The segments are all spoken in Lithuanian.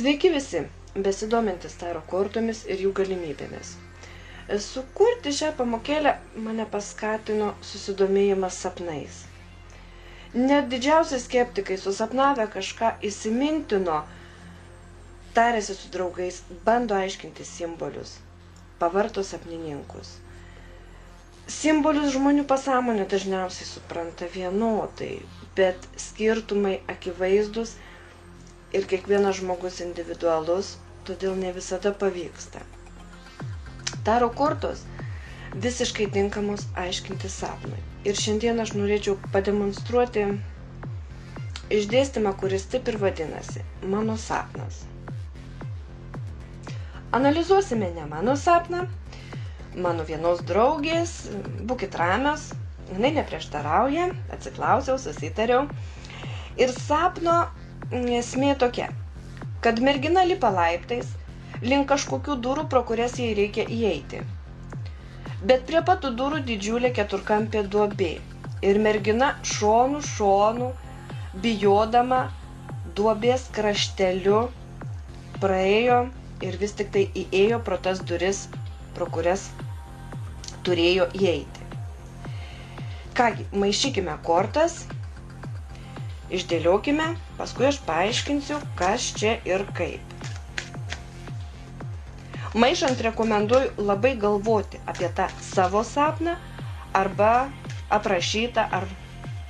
Sveiki visi, besidomintis taro kortomis ir jų galimybėmis. Sukurti šią pamokėlę mane paskatino susidomėjimas sapnais. Net didžiausi skeptikai susapnavę kažką įsimintino, tarėsi su draugais, bando aiškinti simbolius, pavarto sapnininkus. Simbolius žmonių pasąmonė dažniausiai supranta vienodai, bet skirtumai akivaizdus ir kiekvienas žmogus individualus, todėl ne visada pavyksta. Taro kortos visiškai tinkamos aiškinti sapnui. Ir šiandien aš norėčiau pademonstruoti išdėstymą, kuris taip ir vadinasi – mano sapnas. Analizuosime ne mano sapną, mano vienos draugės, būkit ramios, jinai neprieštarauja, atsiklausiau, susitariau. Ir sapno esmė tokia, kad mergina lipa laiptais link kažkokių durų, pro kurias jai reikia įeiti. Bet prie pat durų didžiulė keturkampė duobė ir mergina šonu, bijodama duobės krašteliu praėjo ir vis tik tai įėjo pro tas duris, pro kurias turėjo įeiti. Kągi, maišykime kortas, išdėliokime, paskui aš paaiškinsiu, kas čia ir kaip. Maišant rekomenduoju labai galvoti apie tą savo sapną arba aprašytą ar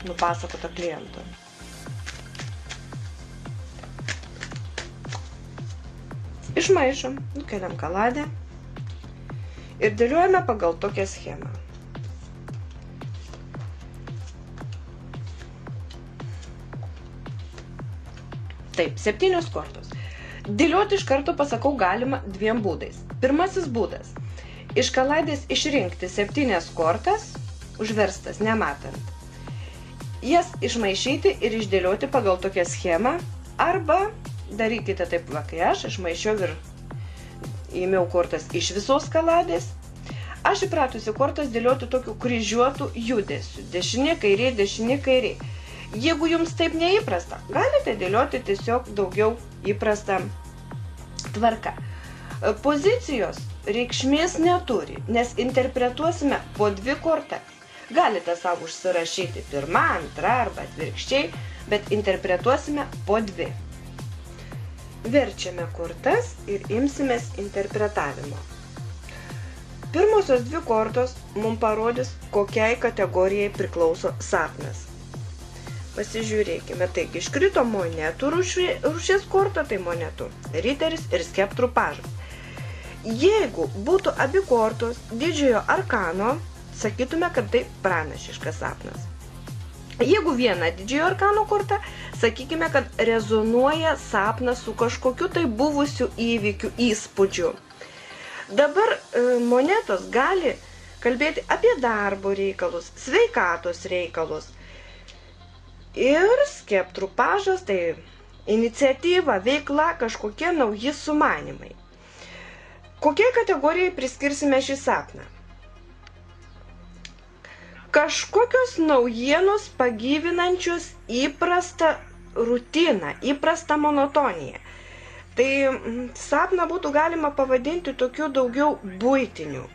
nupasakotą klientui. Išmaišom, nukeliam kaladę ir dėliojame pagal tokią schemą. Taip, 7 kortos. Dėlioti iš karto pasakau galima 2 būdais. Pirmasis būdas – iš kaladės išrinkti 7 kortas, užverstas nematant. Jas išmaišyti ir išdėlioti pagal tokią schemą, arba darykite taip, kai aš išmaišiau ir įmiau kortas iš visos kaladės. Aš įpratusi kortas dėlioti tokiu kryžiuotų judesiu, dešinė, kairė. Jeigu jums taip neįprasta, galite dėlioti tiesiog daugiau įprastą tvarką. Pozicijos reikšmės neturi, nes interpretuosime po 2 kortas. Galite savo užsirašyti 1, 2 arba atvirkščiai, bet interpretuosime po 2. Verčiame kortas ir imsimės interpretavimo. Pirmosios 2 kortos mums parodys, kokiai kategorijai priklauso sapnas. Pasižiūrėkime, taigi iškrito monetų rūšies korta, tai monetų riteris ir skeptrų pažas. Jeigu būtų abi kortos didžiojo arkano, sakytume, kad tai pranašiškas sapnas. Jeigu viena didžiojo arkano korta, sakykime, kad rezonuoja sapnas su kažkokiu tai buvusiu įvykiu įspūdžiu. Dabar monetos gali kalbėti apie darbo reikalus, sveikatos reikalus. Ir skeptrų pažas, tai iniciatyva, veikla, kažkokie nauji sumanymai. Kokiai kategorijai priskirsime šį sapną? Kažkokios naujienos pagyvinančios įprastą rutiną, įprastą monotoniją. Tai sapną būtų galima pavadinti tokiu daugiau buitiniu.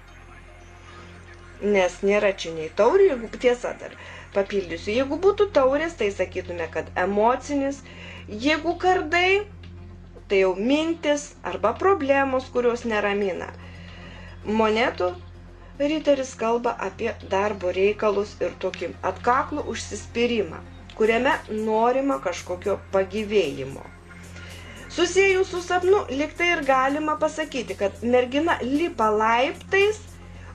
Nes nėra čia nei taurių, jeigu tiesa dar papildysiu. Jeigu būtų taurės, tai sakytume, kad emocinis. Jeigu kardai, tai jau mintis arba problemos, kurios neramina. Monetų riteris kalba apie darbo reikalus ir tokį atkaklų užsispyrimą, kuriame norima kažkokio pagyvėjimo. Susiejus su sapnu, lyg tai ir galima pasakyti, kad mergina lipa laiptais,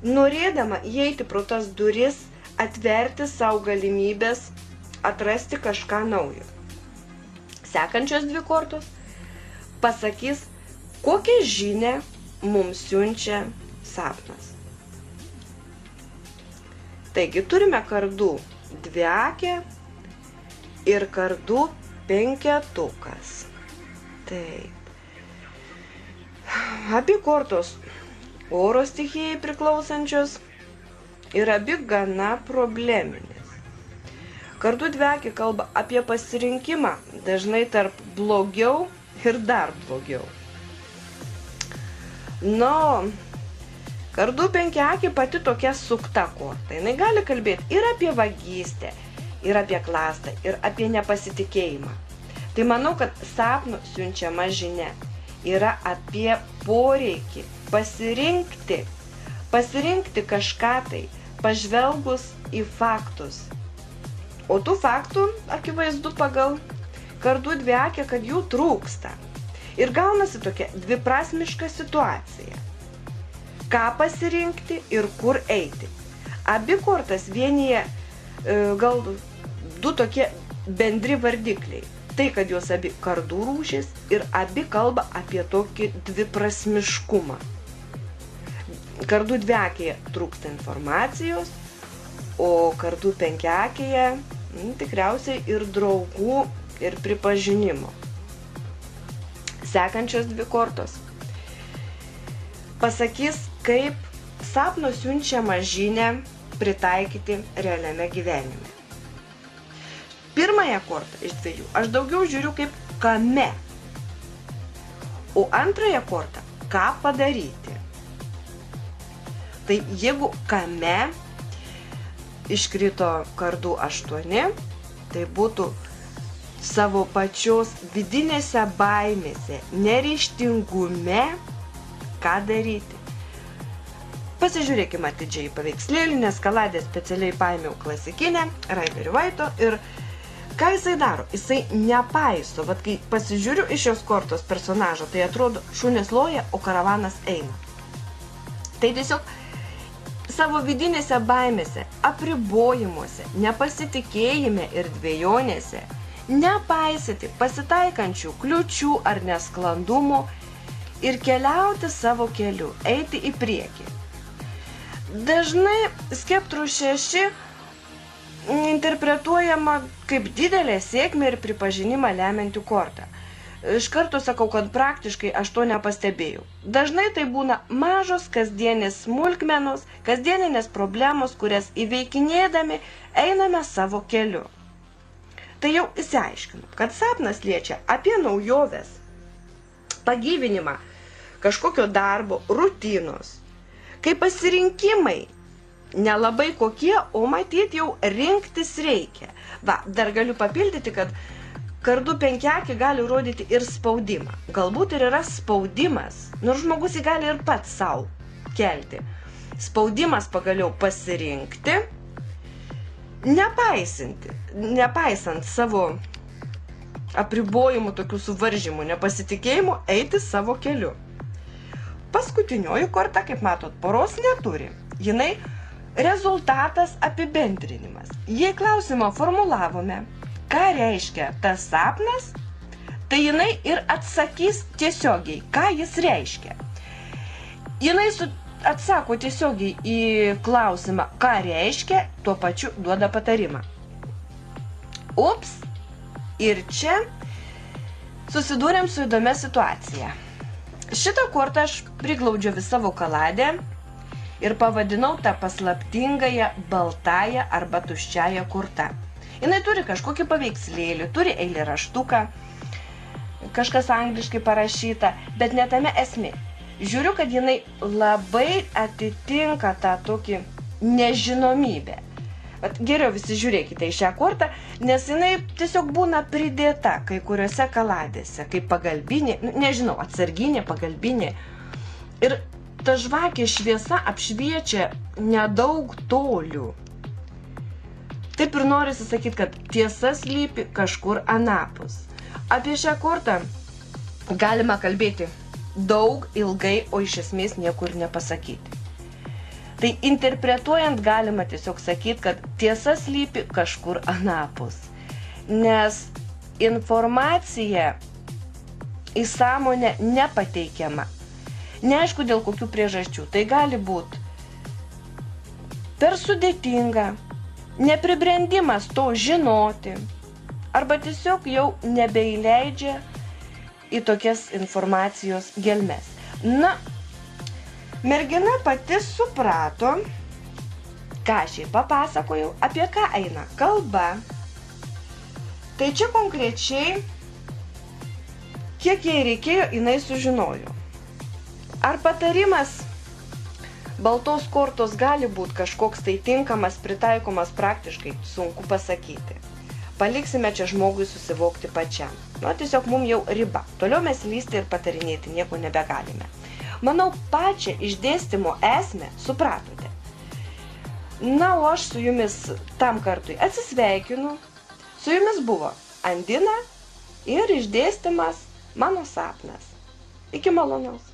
norėdama įeiti pro tas duris, atverti savo galimybės, atrasti kažką naujo. Sekančios 2 kortos pasakys, kokią žinią mums siunčia sapnas. Taigi turime kardų 2 ir kardų 5. Taip. Abi kortos oro stichijai priklausančios ir abi gana probleminės. Kardų 2 kalba apie pasirinkimą, dažnai tarp blogiau ir dar blogiau. Nu, kardų penkiaakė pati tokia sukta korta. Jinai gali kalbėti ir apie vagystę, ir apie klastą, ir apie nepasitikėjimą. Tai manau, kad sapno siunčiama žinia yra apie poreikį pasirinkti kažką tai, pažvelgus į faktus. O tų faktų, akivaizdu pagal kardų dviakę, kad jų trūksta. Ir gaunasi tokia dviprasmiška situacija. Ką pasirinkti ir kur eiti. Abi kortas vienyje gal du tokie bendri vardikliai. Tai, kad jos abi kardų rūšis ir abi kalba apie tokį dviprasmiškumą. Kardų dviakėje trūksta informacijos, o kardų penkiakėje tikriausiai ir draugų, ir pripažinimo. Sekančios dvi kortos pasakys, kaip sapno siunčiamą žinią pritaikyti realiame gyvenime. Pirmąją kortą iš dviejų aš daugiau žiūriu kaip kame, o antrąją kortą ką padaryti. Tai jeigu kame iškrito kardų 8, tai būtų savo pačios vidinėse baimėse, neryžtingume, ką daryti. Pasižiūrėkime atidžiai į paveikslėlį, nes Kaladė specialiai paėmiau klasikinę, Rider Waite'o, ir ką jisai daro? Jisai nepaiso. Vat kai pasižiūriu iš šios kortos personažo, tai atrodo šunis loja, o karavanas eina. Tai tiesiog savo vidinėse baimėse, apribojimuose, nepasitikėjime ir dvejonėse nepaisyti pasitaikančių kliūčių ar nesklandumų ir keliauti savo keliu, eiti į priekį. Dažnai Skeptrų 6 interpretuojama kaip didelė sėkmė ir pripažinimą lemianti korta. Iš karto sakau, kad praktiškai aš to nepastebėjau. Dažnai tai būna mažos kasdienės smulkmenos, kasdieninės problemos, kurias įveikinėdami einame savo keliu. Tai jau išsiaiškinu, kad sapnas liečia apie naujoves, pagyvinimą, kažkokio darbo, rutinos, kai pasirinkimai nelabai kokie, o matyt jau rinktis reikia. Va, dar galiu papildyti, kad kardų penkiakė gali rodyti ir spaudimą. Galbūt ir yra spaudimas, nors žmogus jį gali ir pats savo kelti. Spaudimas pagaliau pasirinkti, nepaisant savo apribojimų, tokių suvaržymų, nepasitikėjimų, eiti savo keliu. Paskutinioji korta, kaip matot, poros neturi. Jinai rezultatas apibendrinimas. Jei klausimą formulavome, ką reiškia tas sapnas, tai jinai ir atsakys tiesiogiai, ką jis reiškia. Jinai atsako tiesiogiai į klausimą, ką reiškia, tuo pačiu duoda patarimą. Ups, ir čia susidūrėm su įdomia situacija. Šitą kortą aš priglaudžiu į savo kaladę ir pavadinau tą paslaptingąją baltąją arba tuščiąją kortą. Jinai turi kažkokį paveikslėlį, turi eilėraštuką, kažkas angliškai parašyta, bet ne tame esmė. Žiūriu, kad jinai labai atitinka tą tokį nežinomybę. Geriau visi žiūrėkite į šią kortą, nes jinai tiesiog būna pridėta kai kuriuose kaladėse, kaip pagalbinė, nežinau, atsarginė, pagalbinė. Ir ta žvakė šviesa apšviečia nedaug tolių. Taip ir norisi sakyti, kad tiesa slypi kažkur anapus. Apie šią kortą galima kalbėti daug, ilgai, o iš esmės niekur nepasakyti. Tai interpretuojant galima tiesiog sakyti, kad tiesa slypi kažkur anapus. Nes informacija į sąmonę nepateikiama. Neaišku dėl kokių priežasčių. Tai gali būti per sudėtinga, nepribrendimas to žinoti, arba tiesiog jau nebeįleidžia į tokias informacijos gelmes. Na, mergina pati suprato, ką aš jai papasakojau, apie ką eina kalba. Tai čia konkrečiai Kiek jai reikėjo, jinai sužinojo. Ar patarimas baltos kortos gali būti kažkoks tai tinkamas, pritaikomas praktiškai, sunku pasakyti. Paliksime čia žmogui susivokti pačiam. Tiesiog mums jau riba. Toliau mes lysti ir patarinėti nieko nebegalime. Manau, pačią išdėstymo esmę supratote. O aš su jumis tam kartui atsisveikinu. Su jumis buvo Andina ir išdėstymas Mano sapnas. Iki malonaus.